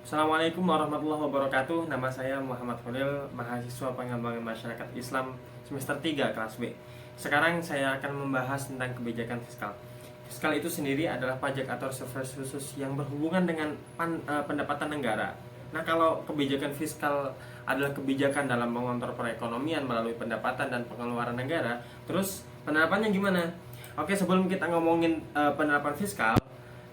Assalamualaikum warahmatullahi wabarakatuh. Nama saya Muhammad Khalil, mahasiswa pengembangan masyarakat Islam semester 3 kelas B. Sekarang saya akan membahas tentang kebijakan fiskal. Fiskal itu sendiri adalah pajak atau survei khusus yang berhubungan dengan pendapatan negara. Nah, kalau kebijakan fiskal adalah kebijakan dalam mengontrol perekonomian melalui pendapatan dan pengeluaran negara, terus penerapannya gimana? Oke, sebelum kita ngomongin penerapan fiskal,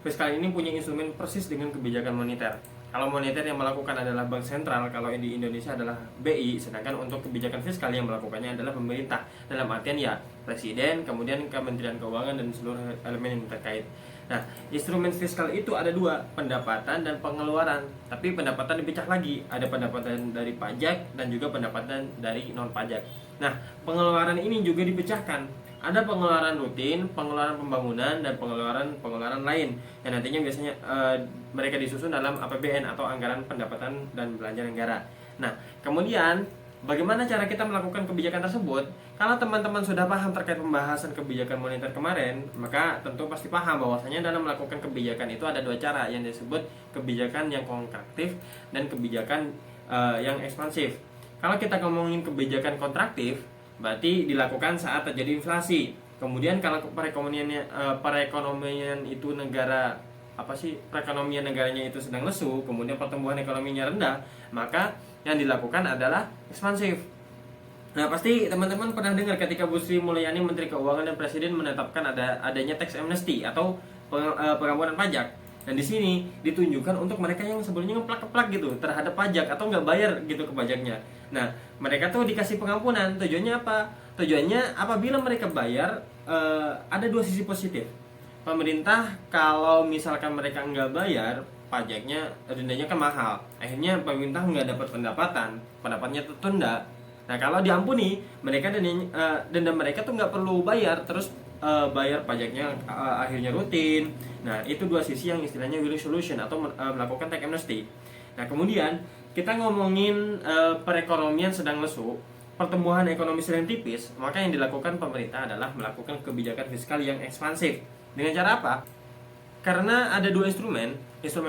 fiskal ini punya instrumen persis dengan kebijakan moneter. Kalau moneter yang melakukan adalah bank sentral, kalau di Indonesia adalah BI, sedangkan untuk kebijakan fiskal yang melakukannya adalah pemerintah. Dalam artian ya presiden, kemudian Kementerian Keuangan dan seluruh elemen yang terkait. Nah, instrumen fiskal itu ada dua, pendapatan dan pengeluaran. Tapi pendapatan dipecah lagi, ada pendapatan dari pajak dan juga pendapatan dari non pajak. Nah, pengeluaran ini juga dipecahkan. Ada pengeluaran rutin, pengeluaran pembangunan, dan pengeluaran lain yang nantinya biasanya mereka disusun dalam APBN atau anggaran pendapatan dan belanja negara. Nah, kemudian bagaimana cara kita melakukan kebijakan tersebut? Kalau teman-teman sudah paham terkait pembahasan kebijakan moneter kemarin, maka tentu pasti paham bahwasanya dalam melakukan kebijakan itu ada dua cara yang disebut kebijakan yang kontraktif dan kebijakan yang ekspansif. Kalau kita ngomongin kebijakan kontraktif, berarti dilakukan saat terjadi inflasi. Kemudian kalau perekonomian itu negara perekonomian negaranya itu sedang lesu, kemudian pertumbuhan ekonominya rendah, maka yang dilakukan adalah ekspansif. Nah, pasti teman-teman pernah dengar ketika Bu Sri Mulyani Menteri Keuangan dan Presiden menetapkan adanya tax amnesty atau pengampunan pajak. Dan di sini ditunjukkan untuk mereka yang sebelumnya ngeplak-keplak gitu terhadap pajak atau nggak bayar gitu ke pajaknya. Nah, mereka tuh dikasih pengampunan. Tujuannya apa? Tujuannya apabila mereka bayar, ada dua sisi positif. Pemerintah kalau misalkan mereka nggak bayar pajaknya, dendanya kan mahal. Akhirnya pemerintah nggak dapat pendapatannya tertunda. Nah, kalau diampuni, mereka denda mereka tuh nggak perlu bayar, terus bayar pajaknya akhirnya rutin. Nah, itu dua sisi yang istilahnya win solution atau melakukan tax amnesty. Nah, kemudian kita ngomongin perekonomian sedang lesu, pertumbuhan ekonomi sedang tipis, maka yang dilakukan pemerintah adalah melakukan kebijakan fiskal yang ekspansif. Dengan cara apa? Karena ada dua instrumen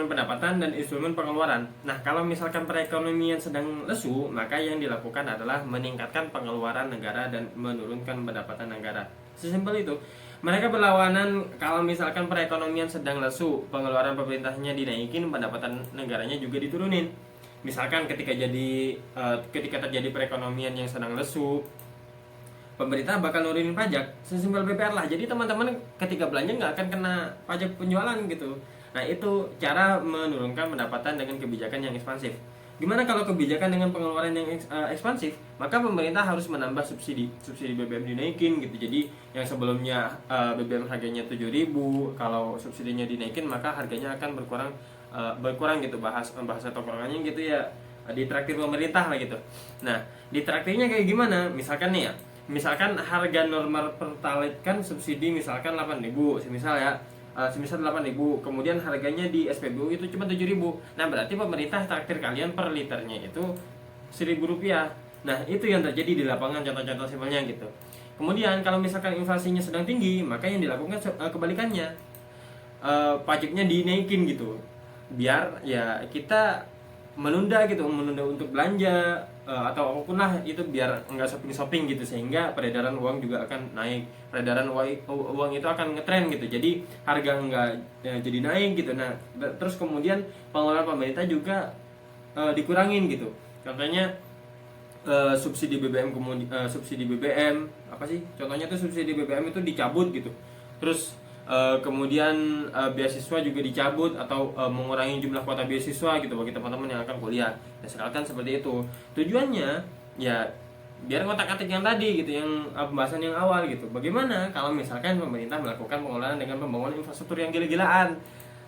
pendapatan dan instrumen pengeluaran. Nah, kalau misalkan perekonomian sedang lesu, maka yang dilakukan adalah meningkatkan pengeluaran negara dan menurunkan pendapatan negara. Sesimpel itu. Mereka berlawanan. Kalau misalkan perekonomian sedang lesu, pengeluaran pemerintahnya dinaikin, pendapatan negaranya juga diturunin. Misalkan ketika terjadi perekonomian yang sedang lesu, pemerintah bakal nurunin pajak, sesimpel BPR lah. Jadi teman-teman ketika belanja nggak akan kena pajak penjualan gitu. Nah, itu cara menurunkan pendapatan dengan kebijakan yang ekspansif. Gimana kalau kebijakan dengan pengeluaran yang ekspansif? Maka pemerintah harus menambah subsidi BBM dinaikin gitu. Jadi yang sebelumnya BBM harganya 7.000, kalau subsidinya dinaikin maka harganya akan berkurang gitu. Bahasa tongkrongannya gitu ya, ditraktir pemerintah lah gitu. Nah, ditraktirnya kayak gimana? Misalkan nih ya, misalkan harga normal pertalite kan subsidi misalkan 8.000 semisal 8.000, kemudian harganya di SPBU itu cuma 7.000. Nah, berarti pemerintah traktir kalian per liternya itu Rp1.000. Nah, itu yang terjadi di lapangan, contoh-contoh simpelnya gitu. Kemudian kalau misalkan inflasinya sedang tinggi, maka yang dilakukan kebalikannya, pajaknya dinaikin gitu, biar ya kita menunda untuk belanja atau apapun lah itu, biar nggak shopping gitu, sehingga peredaran uang juga akan naik, peredaran uang itu akan ngetren gitu, jadi harga nggak jadi naik gitu. Nah, terus kemudian pengeluaran pemerintah juga dikurangin gitu. Contohnya subsidi BBM, subsidi BBM contohnya tuh subsidi BBM itu dicabut gitu. Terus kemudian beasiswa juga dicabut atau mengurangi jumlah kuota beasiswa gitu bagi teman-teman yang akan kuliah. Nah, misalkan seperti itu. Tujuannya ya biar ngotak-atik yang tadi gitu, yang pembahasan yang awal gitu. Bagaimana kalau misalkan pemerintah melakukan pengelolaan dengan pembangunan infrastruktur yang gila-gilaan.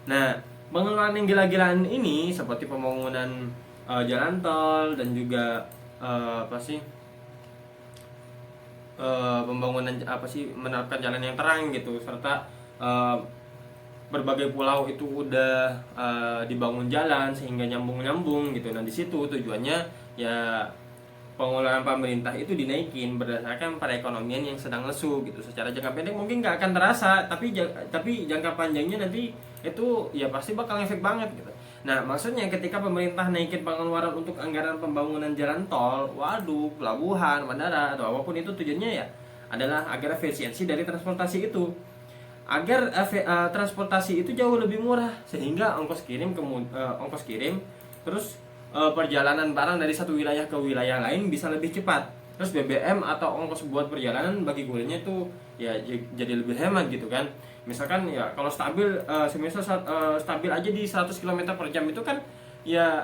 Nah, pengelolaan yang gila-gilaan ini seperti pembangunan jalan tol dan juga pembangunan menerapkan jalan yang terang gitu, serta berbagai pulau itu udah dibangun jalan sehingga nyambung gitu. Nah, di situ tujuannya ya pengeluaran pemerintah itu dinaikin berdasarkan perekonomian yang sedang lesu gitu. Secara jangka pendek mungkin nggak akan terasa, tapi jangka panjangnya nanti itu ya pasti bakal efek banget gitu. Nah, maksudnya ketika pemerintah naikin pengeluaran untuk anggaran pembangunan jalan tol, waduk, pelabuhan, bandara, atau apapun itu, tujuannya ya adalah agar efisiensi dari transportasi itu, agar transportasi itu jauh lebih murah, sehingga ongkos kirim terus perjalanan barang dari satu wilayah ke wilayah lain bisa lebih cepat. Terus BBM atau ongkos buat perjalanan bagi kurirnya itu ya jadi lebih hemat gitu kan. Misalkan ya kalau stabil stabil aja di 100 km per jam itu kan ya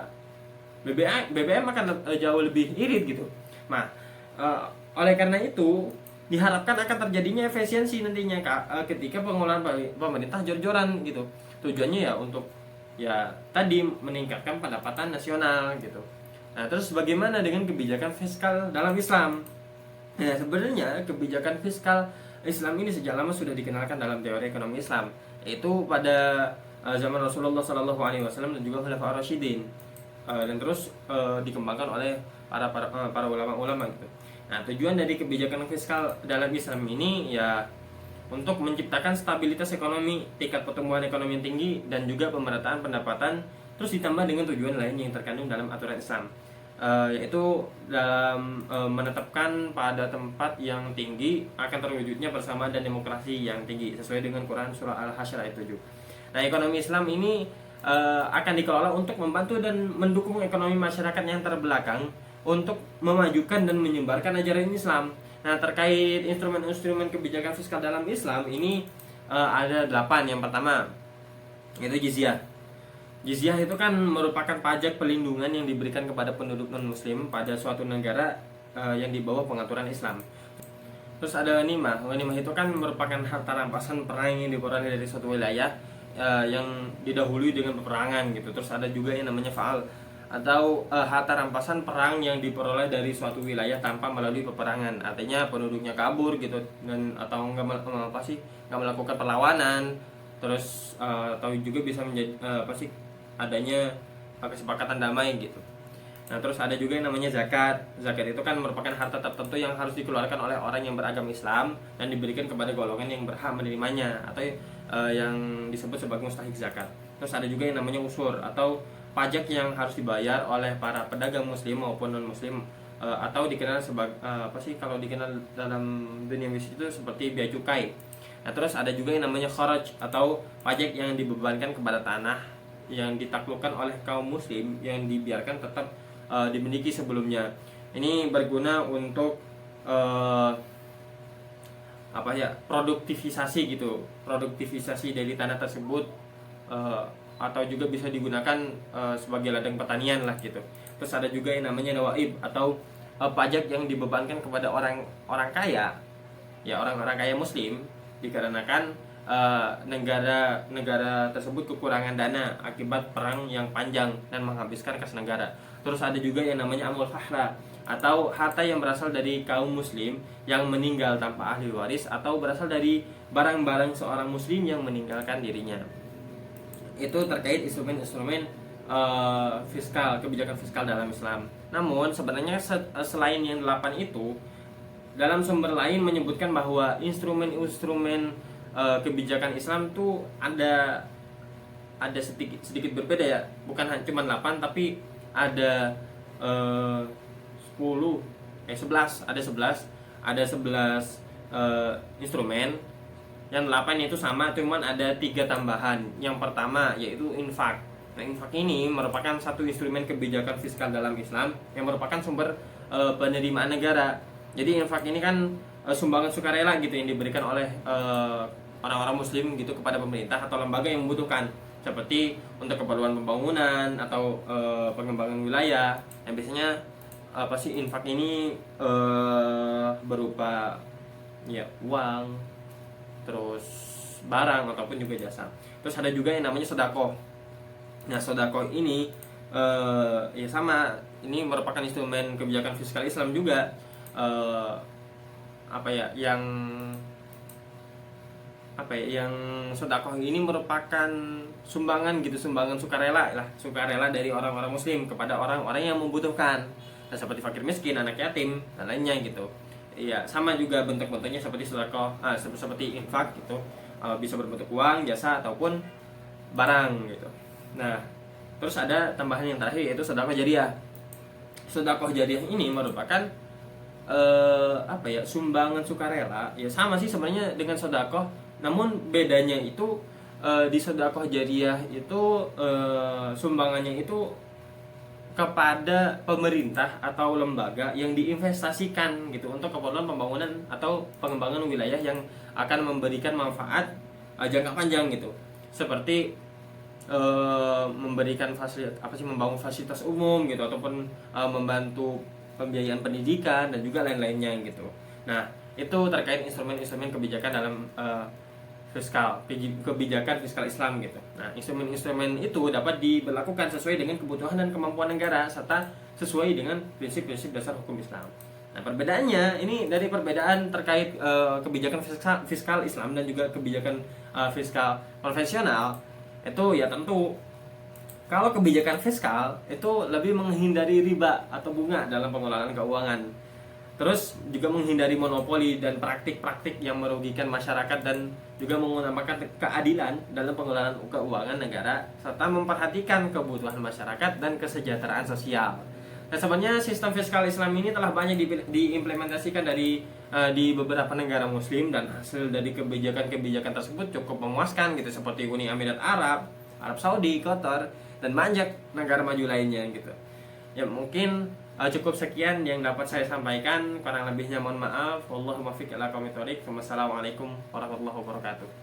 BBM akan jauh lebih irit gitu. Nah, oleh karena itu diharapkan akan terjadinya efisiensi nantinya ketika pengelolaan pemerintah jor-joran gitu. Tujuannya ya untuk ya tadi meningkatkan pendapatan nasional gitu. Nah, terus bagaimana dengan kebijakan fiskal dalam Islam? Nah, sebenarnya kebijakan fiskal Islam ini sejak lama sudah dikenalkan dalam teori ekonomi Islam, yaitu pada zaman Rasulullah SAW dan juga Khalifah Rasyidin, dan terus dikembangkan oleh para ulama-ulama gitu. Nah, tujuan dari kebijakan fiskal dalam Islam ini ya untuk menciptakan stabilitas ekonomi, tingkat pertumbuhan ekonomi yang tinggi, dan juga pemerataan pendapatan, terus ditambah dengan tujuan lain yang terkandung dalam aturan Islam, yaitu dalam menetapkan pada tempat yang tinggi akan terwujudnya persamaan dan demokrasi yang tinggi sesuai dengan Quran surah Al-Hasyr ayat 7. Nah, ekonomi Islam ini akan dikelola untuk membantu dan mendukung ekonomi masyarakat yang terbelakang untuk memajukan dan menyebarkan ajaran Islam. Nah, terkait instrumen-instrumen kebijakan fiskal dalam Islam ini ada 8. Yang pertama yaitu jizyah. Jizyah itu kan merupakan pajak pelindungan yang diberikan kepada penduduk non-muslim pada suatu negara yang di bawah pengaturan Islam. Terus ada ghanimah. Ghanimah itu kan merupakan harta rampasan perang yang diperoleh dari suatu wilayah yang didahului dengan peperangan gitu. Terus ada juga yang namanya fa'al atau harta rampasan perang yang diperoleh dari suatu wilayah tanpa melalui peperangan. Artinya penduduknya kabur gitu dan atau nggak melakukan perlawanan. Terus atau juga bisa menjadi adanya kesepakatan damai gitu. Nah, terus ada juga yang namanya zakat. Zakat itu kan merupakan harta tertentu yang harus dikeluarkan oleh orang yang beragama Islam dan diberikan kepada golongan yang berhak menerimanya atau yang disebut sebagai mustahik zakat. Terus ada juga yang namanya usur atau pajak yang harus dibayar oleh para pedagang muslim maupun non muslim, atau dikenal sebagai kalau dikenal dalam dunia bisnis itu seperti bea cukai. Nah, terus ada juga yang namanya kharaj atau pajak yang dibebankan kepada tanah yang ditaklukkan oleh kaum muslim yang dibiarkan tetap dimiliki sebelumnya. Ini berguna untuk produktivisasi gitu, produktivisasi dari tanah tersebut, atau juga bisa digunakan sebagai ladang pertanian lah gitu. Terus ada juga yang namanya nawaib atau pajak yang dibebankan kepada orang kaya, ya orang-orang kaya muslim, dikarenakan negara tersebut kekurangan dana akibat perang yang panjang dan menghabiskan kas negara. Terus ada juga yang namanya amwal fahla atau harta yang berasal dari kaum muslim yang meninggal tanpa ahli waris atau berasal dari barang-barang seorang muslim yang meninggalkan dirinya. Itu terkait instrumen-instrumen fiskal, kebijakan fiskal dalam Islam. Namun sebenarnya selain yang 8 itu, dalam sumber lain menyebutkan bahwa instrumen-instrumen kebijakan Islam tuh ada sedikit berbeda ya, bukan cuma 8 tapi ada 11 instrumen. Yang 8 itu sama, cuman ada 3 tambahan. Yang pertama yaitu infak. Nah, infak ini merupakan satu instrumen kebijakan fiskal dalam Islam yang merupakan sumber penerimaan negara. Jadi infak ini kan sumbangan sukarela gitu yang diberikan oleh orang-orang muslim gitu kepada pemerintah atau lembaga yang membutuhkan, seperti untuk keperluan pembangunan atau pengembangan wilayah. Yang biasanya infak ini berupa ya uang, terus barang ataupun juga jasa. Terus ada juga yang namanya sedekah. Nah, sedekah ini ya sama, ini merupakan instrumen kebijakan fiskal Islam juga, yang sedekah ini merupakan sumbangan gitu, sumbangan sukarela dari orang-orang muslim kepada orang-orang yang membutuhkan. Nah, seperti fakir miskin, anak yatim dan lainnya gitu. Iya, sama juga bentuk-bentuknya seperti sedekah, seperti infak gitu. Bisa berbentuk uang, jasa ataupun barang gitu. Nah, Terus ada tambahan yang terakhir yaitu sedekah jariah. Sedekah jariah ini merupakan sumbangan sukarela, ya sama sih sebenarnya dengan sedekah, namun bedanya itu di sedekah jariah itu sumbangannya itu kepada pemerintah atau lembaga yang diinvestasikan gitu untuk keperluan pembangunan atau pengembangan wilayah yang akan memberikan manfaat jangka panjang gitu. Seperti memberikan fasilitas membangun fasilitas umum gitu, ataupun membantu pembiayaan pendidikan dan juga lain-lainnya gitu. Nah, itu terkait instrumen-instrumen kebijakan dalam kebijakan fiskal Islam gitu. Nah, instrumen-instrumen itu dapat diberlakukan sesuai dengan kebutuhan dan kemampuan negara serta sesuai dengan prinsip-prinsip dasar hukum Islam. Nah, perbedaannya ini dari perbedaan terkait kebijakan fiskal Islam dan juga kebijakan fiskal konvensional itu ya tentu kalau kebijakan fiskal itu lebih menghindari riba atau bunga dalam pengelolaan keuangan. Terus juga menghindari monopoli dan praktik-praktik yang merugikan masyarakat dan juga mengutamakan keadilan dalam pengelolaan keuangan negara serta memperhatikan kebutuhan masyarakat dan kesejahteraan sosial. Nah, sebenarnya sistem fiskal Islam ini telah banyak diimplementasikan di beberapa negara muslim dan hasil dari kebijakan-kebijakan tersebut cukup memuaskan gitu, seperti Uni Emirat Arab, Arab Saudi, Qatar, dan banyak negara maju lainnya gitu. Ya mungkin cukup sekian yang dapat saya sampaikan, kurang lebihnya mohon maaf. Wallahu muwaffiq ila aqwamit thoriq. Wassalamualaikum warahmatullahi wabarakatuh.